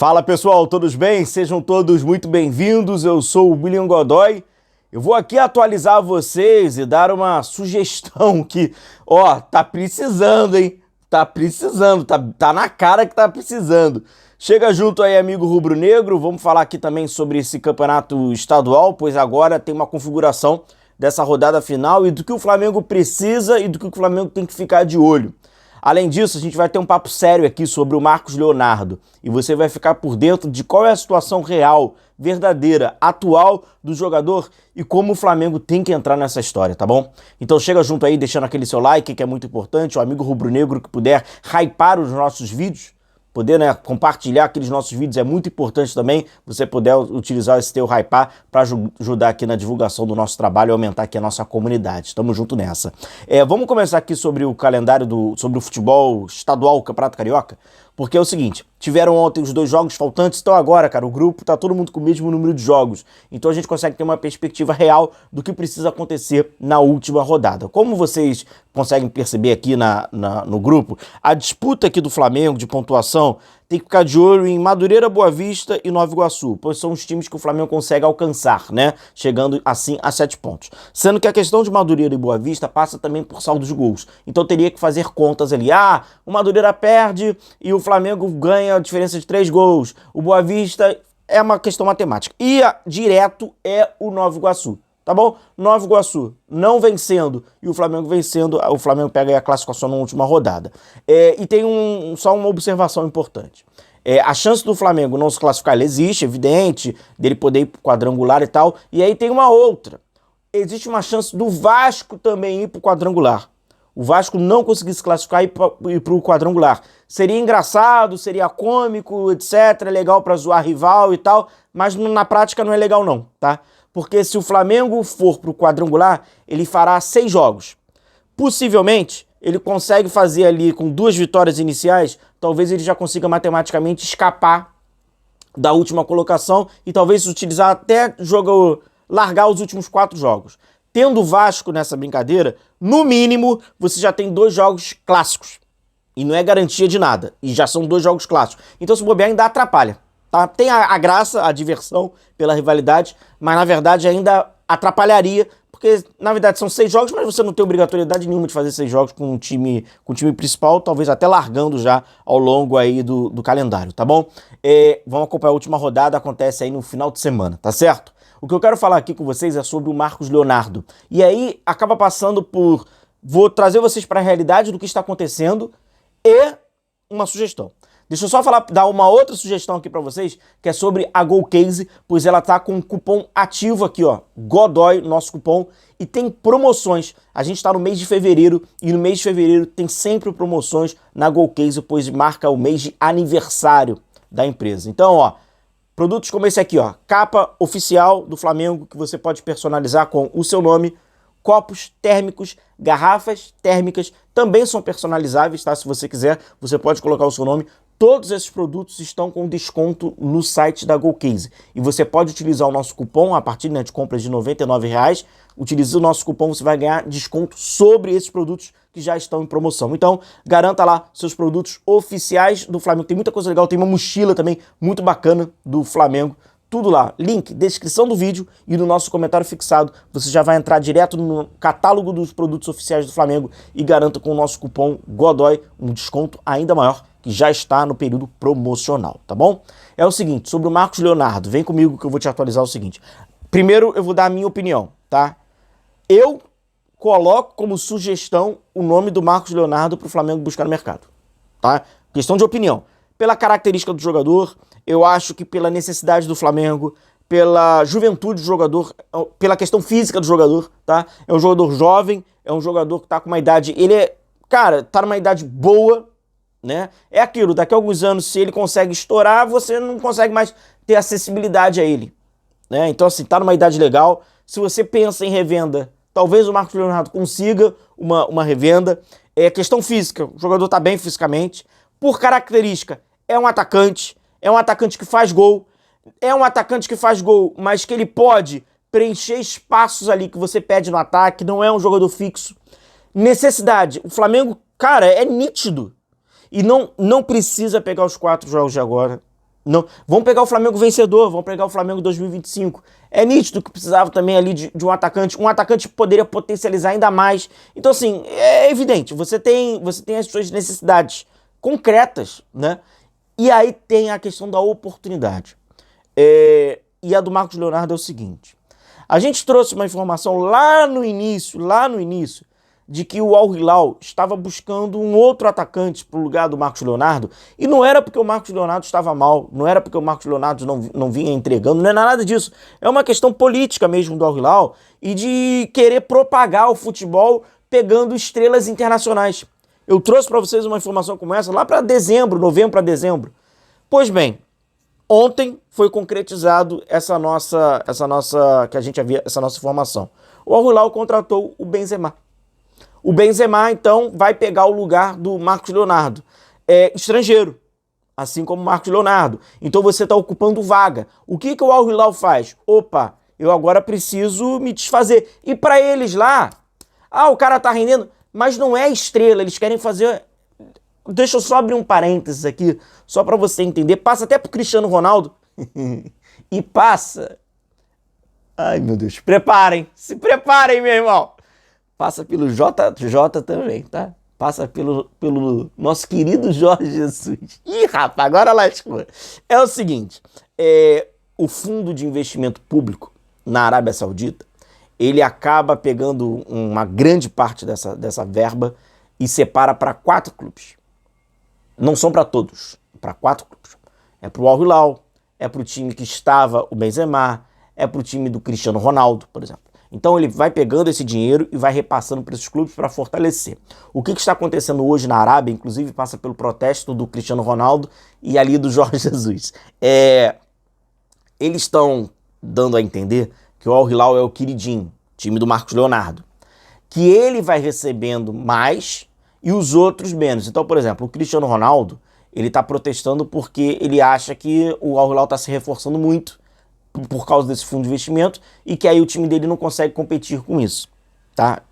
Fala pessoal, todos bem? Sejam todos muito bem-vindos, eu sou o William Godoy. Eu vou aqui atualizar vocês e dar uma sugestão que, tá precisando, hein? Tá precisando, tá na cara que tá precisando. Chega junto aí, amigo rubro-negro, vamos falar aqui também sobre esse campeonato estadual, pois agora tem uma configuração dessa rodada final e do que o Flamengo precisa e do que o Flamengo tem que ficar de olho. Além disso, a gente vai ter um papo sério aqui sobre o Marcos Leonardo e você vai ficar por dentro de qual é a situação real, verdadeira, atual do jogador e como o Flamengo tem que entrar nessa história, tá bom? Então chega junto aí, deixando aquele seu like, que é muito importante, o amigo rubro-negro que puder hypar os nossos vídeos, poder, compartilhar aqueles nossos vídeos é muito importante também, você puder utilizar esse teu hypar para ajudar aqui na divulgação do nosso trabalho e aumentar aqui a nossa comunidade. Tamo junto nessa. Vamos começar aqui sobre o calendário sobre o futebol estadual, o Campeonato Carioca, porque é o seguinte, tiveram ontem os 2 jogos faltantes, então agora, cara, o grupo tá todo mundo com o mesmo número de jogos, então a gente consegue ter uma perspectiva real do que precisa acontecer na última rodada. Como vocês conseguem perceber aqui no grupo, a disputa aqui do Flamengo de pontuação tem que ficar de olho em Madureira, Boa Vista e Nova Iguaçu, pois são os times que o Flamengo consegue alcançar, chegando assim a 7 pontos. Sendo que a questão de Madureira e Boa Vista passa também por saldo de gols, então teria que fazer contas ali. O Madureira perde e o Flamengo ganha a diferença de 3 gols. O Boa Vista é uma questão matemática. E direto é o Nova Iguaçu. Tá bom? Nova Iguaçu não vencendo e o Flamengo vencendo, o Flamengo pega aí a classificação na última rodada. E tem só uma observação importante. A chance do Flamengo não se classificar, ela existe, evidente, dele poder ir pro quadrangular e tal. E aí tem uma outra. Existe uma chance do Vasco também ir pro quadrangular. O Vasco não conseguir se classificar e ir pro quadrangular. Seria engraçado, seria cômico, etc. É legal pra zoar rival e tal, mas na prática não é legal não, tá? Porque se o Flamengo for pro quadrangular, ele fará 6 jogos. Possivelmente, ele consegue fazer ali com 2 vitórias iniciais, talvez ele já consiga matematicamente escapar da última colocação e talvez utilizar até largar os últimos 4 jogos. Tendo o Vasco nessa brincadeira, no mínimo, você já tem 2 jogos clássicos. E não é garantia de nada. E já são 2 jogos clássicos. Então, se bobear, ainda atrapalha. Tá? Tem a graça, a diversão pela rivalidade, mas na verdade ainda atrapalharia, porque na verdade são 6 jogos, mas você não tem obrigatoriedade nenhuma de fazer 6 jogos com o time principal, talvez até largando já ao longo aí do calendário, tá bom? Vamos acompanhar a última rodada, acontece aí no final de semana, tá certo? O que eu quero falar aqui com vocês é sobre o Marcos Leonardo. E aí acaba passando por... Vou trazer vocês para a realidade do que está acontecendo e uma sugestão. Deixa eu só dar uma outra sugestão aqui para vocês, que é sobre a GoCase, pois ela tá com um cupom ativo aqui, Godoy, nosso cupom, e tem promoções. A gente está no mês de fevereiro, e no mês de fevereiro tem sempre promoções na GoCase, pois marca o mês de aniversário da empresa. Então, produtos como esse aqui, capa oficial do Flamengo, que você pode personalizar com o seu nome, copos térmicos, garrafas térmicas, também são personalizáveis, tá? Se você quiser, você pode colocar o seu nome. Todos esses produtos estão com desconto no site da GoCase. E você pode utilizar o nosso cupom a partir de compras de R$ 99,00. Utilizando o nosso cupom, você vai ganhar desconto sobre esses produtos que já estão em promoção. Então, garanta lá seus produtos oficiais do Flamengo. Tem muita coisa legal, tem uma mochila também muito bacana do Flamengo. Tudo lá, link, descrição do vídeo e no nosso comentário fixado, você já vai entrar direto no catálogo dos produtos oficiais do Flamengo e garanta com o nosso cupom Godoy um desconto ainda maior, que já está no período promocional, tá bom? É o seguinte, sobre o Marcos Leonardo, vem comigo que eu vou te atualizar o seguinte. Primeiro eu vou dar a minha opinião, tá? Eu coloco como sugestão o nome do Marcos Leonardo para o Flamengo buscar no mercado, tá? Questão de opinião. Pela característica do jogador, eu acho que pela necessidade do Flamengo, pela juventude do jogador, pela questão física do jogador, tá? É um jogador jovem, é um jogador que tá com uma idade... tá numa idade boa, É aquilo, daqui a alguns anos, se ele consegue estourar, você não consegue mais ter acessibilidade a ele, Então, assim, tá numa idade legal. Se você pensa em revenda, talvez o Marcos Leonardo consiga uma revenda. Questão física, o jogador tá bem fisicamente. Por característica, é um atacante que faz gol, mas que ele pode preencher espaços ali que você pede no ataque, não é um jogador fixo. Necessidade, o Flamengo, cara, é nítido. E não precisa pegar os 4 jogos de agora. Não, vamos pegar o Flamengo vencedor, vamos pegar o Flamengo 2025. É nítido que precisava também ali de um atacante que poderia potencializar ainda mais. Então, assim, é evidente, você tem as suas necessidades concretas, né? E aí tem a questão da oportunidade. E a do Marcos Leonardo é o seguinte: a gente trouxe uma informação lá no início, de que o Al Hilal estava buscando um outro atacante para o lugar do Marcos Leonardo, e não era porque o Marcos Leonardo estava mal, não era porque o Marcos Leonardo não vinha entregando, não é nada disso. É uma questão política mesmo do Al Hilal e de querer propagar o futebol pegando estrelas internacionais. Eu trouxe para vocês uma informação como essa lá para novembro para dezembro. Pois bem, ontem foi concretizado essa nossa informação. O Al Hilal contratou o Benzema. O Benzema, então, vai pegar o lugar do Marcos Leonardo. É estrangeiro, assim como o Marcos Leonardo. Então você está ocupando vaga. O que o Al Hilal faz? Opa, eu agora preciso me desfazer. E para eles lá, o cara tá rendendo, mas não é estrela, eles querem fazer... Deixa eu só abrir um parênteses aqui, só para você entender. Passa até pro Cristiano Ronaldo. E passa... Ai, meu Deus, se preparem, meu irmão. Passa pelo JJ também, tá? Passa pelo nosso querido Jorge Jesus. Ih, rapaz, agora lascou. É o seguinte, o fundo de investimento público na Arábia Saudita, ele acaba pegando uma grande parte dessa verba e separa para 4 clubes. Não são para todos, para 4 clubes. É para o Al Hilal, é para o time que estava o Benzema, é para o time do Cristiano Ronaldo, por exemplo. Então ele vai pegando esse dinheiro e vai repassando para esses clubes para fortalecer. O que está acontecendo hoje na Arábia, inclusive passa pelo protesto do Cristiano Ronaldo e ali do Jorge Jesus. Eles estão dando a entender que o Al Hilal é o queridinho, time do Marcos Leonardo, que ele vai recebendo mais e os outros menos. Então, por exemplo, o Cristiano Ronaldo, ele está protestando porque ele acha que o Al Hilal está se reforçando muito por causa desse fundo de investimento e que aí o time dele não consegue competir com isso, tá?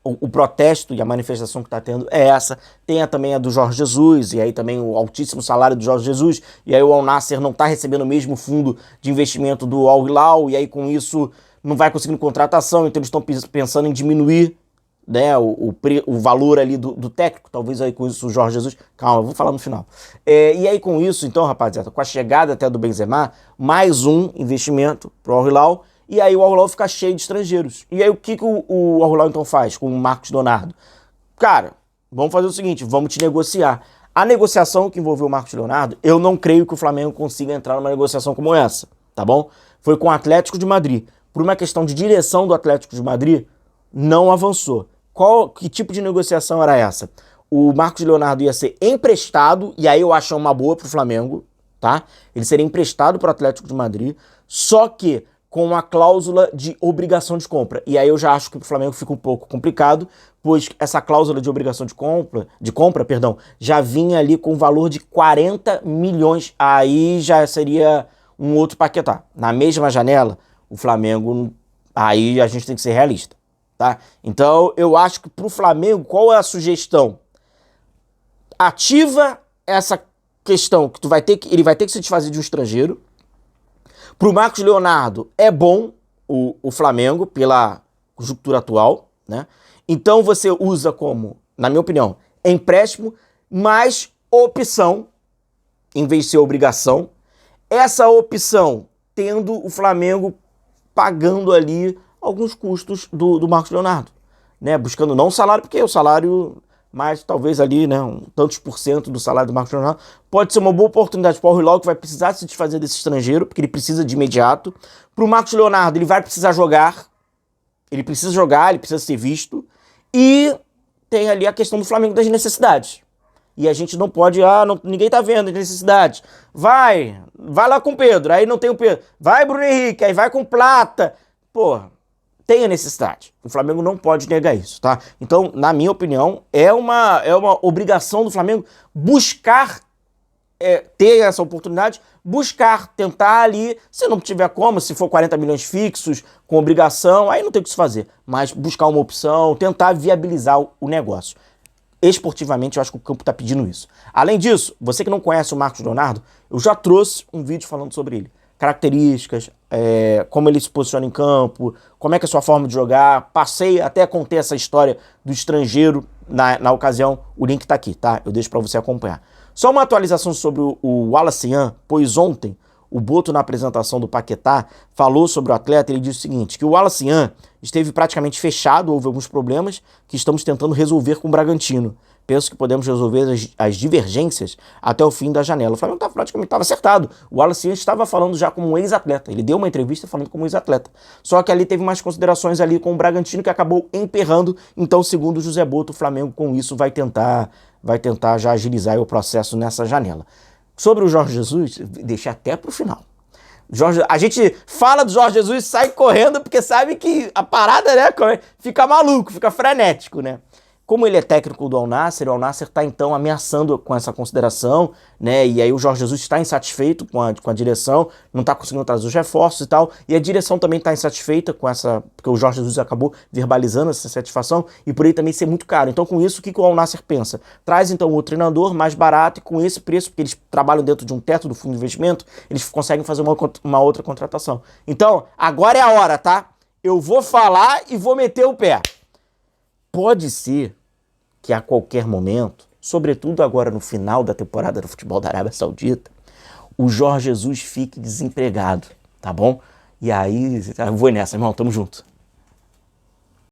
O protesto e a manifestação que está tendo é essa. Tem também a do Jorge Jesus, e aí também o altíssimo salário do Jorge Jesus, e aí o Al Nassr não está recebendo o mesmo fundo de investimento do Al Hilal, e aí com isso não vai conseguindo contratação, então eles estão pensando em diminuir, né, o valor ali do técnico, talvez aí com isso o Jorge Jesus, calma, eu vou falar no final. E aí com isso, então, rapaziada, com a chegada até do Benzema, mais um investimento pro Al Hilal, e aí o Al Hilal fica cheio de estrangeiros. E aí o que o Al Hilal então faz com o Marcos Leonardo? Cara, vamos fazer o seguinte, vamos te negociar. A negociação que envolveu o Marcos Leonardo, eu não creio que o Flamengo consiga entrar numa negociação como essa, tá bom? Foi com o Atlético de Madrid. Por uma questão de direção do Atlético de Madrid, não avançou. Que tipo de negociação era essa? O Marcos Leonardo ia ser emprestado, e aí eu acho uma boa pro Flamengo, tá? Ele seria emprestado pro Atlético de Madrid, só que com uma cláusula de obrigação de compra. E aí eu já acho que pro Flamengo fica um pouco complicado, pois essa cláusula de obrigação de compra, já vinha ali com o valor de 40 milhões. Aí já seria um outro paquetá. Na mesma janela, o Flamengo, aí a gente tem que ser realista. Tá? Então, eu acho que para o Flamengo, qual é a sugestão? Ativa essa questão que ele vai ter que se desfazer de um estrangeiro. Para o Marcos Leonardo, é bom o Flamengo, pela conjuntura atual, né? Então, você usa como, na minha opinião, empréstimo, mais opção, em vez de ser obrigação. Essa opção, tendo o Flamengo pagando ali alguns custos do Marcos Leonardo, né? Buscando não o salário, porque o salário, mais talvez ali, né, tantos por cento do salário do Marcos Leonardo, pode ser uma boa oportunidade para o Al Hilal, que vai precisar se desfazer desse estrangeiro, porque ele precisa de imediato. Para o Marcos Leonardo, ele vai precisar jogar, ele precisa ser visto, e tem ali a questão do Flamengo das necessidades. E a gente não pode, ninguém tá vendo as necessidades. Vai lá com o Pedro, aí não tem o Pedro. Vai Bruno Henrique, aí vai com Plata. Porra, tem a necessidade. O Flamengo não pode negar isso, tá? Então, na minha opinião, é uma obrigação do Flamengo buscar ter essa oportunidade, tentar ali, se não tiver como, se for 40 milhões fixos, com obrigação, aí não tem o que se fazer. Mas buscar uma opção, tentar viabilizar o negócio. Esportivamente, eu acho que o campo tá pedindo isso. Além disso, você que não conhece o Marcos Leonardo, eu já trouxe um vídeo falando sobre ele. Características, como ele se posiciona em campo, como é que é a sua forma de jogar. Passei, até contei essa história do estrangeiro na ocasião. O link tá aqui, tá? Eu deixo para você acompanhar. Só uma atualização sobre o Wallace Yan, pois ontem o Boto, na apresentação do Paquetá, falou sobre o atleta. Ele disse o seguinte, que o Wallace Yan esteve praticamente fechado, houve alguns problemas que estamos tentando resolver com o Bragantino. Penso que podemos resolver as divergências até o fim da janela. O Flamengo praticamente estava acertado. O Wallace Yan estava falando já como um ex-atleta. Ele deu uma entrevista falando como ex-atleta. Só que ali teve mais considerações ali com o Bragantino, que acabou emperrando. Então, segundo o José Boto, o Flamengo com isso vai tentar já agilizar o processo nessa janela. Sobre o Jorge Jesus, deixei até pro final. A gente fala do Jorge Jesus e sai correndo porque sabe que a parada, né, fica maluco, fica frenético, né? Como ele é técnico do Al Nassr, o Al Nassr está então ameaçando com essa consideração, né? E aí o Jorge Jesus está insatisfeito com a direção, não está conseguindo trazer os reforços e tal. E a direção também está insatisfeita com essa, porque o Jorge Jesus acabou verbalizando essa satisfação e por aí também ser muito caro. Então com isso, o que o Al Nassr pensa? Traz então o treinador mais barato e com esse preço, porque eles trabalham dentro de um teto do fundo de investimento, eles conseguem fazer uma outra contratação. Então, agora é a hora, tá? Eu vou falar e vou meter o pé. Pode ser que a qualquer momento, sobretudo agora no final da temporada do futebol da Arábia Saudita, o Jorge Jesus fique desempregado, tá bom? E aí, eu vou nessa, irmão, tamo junto.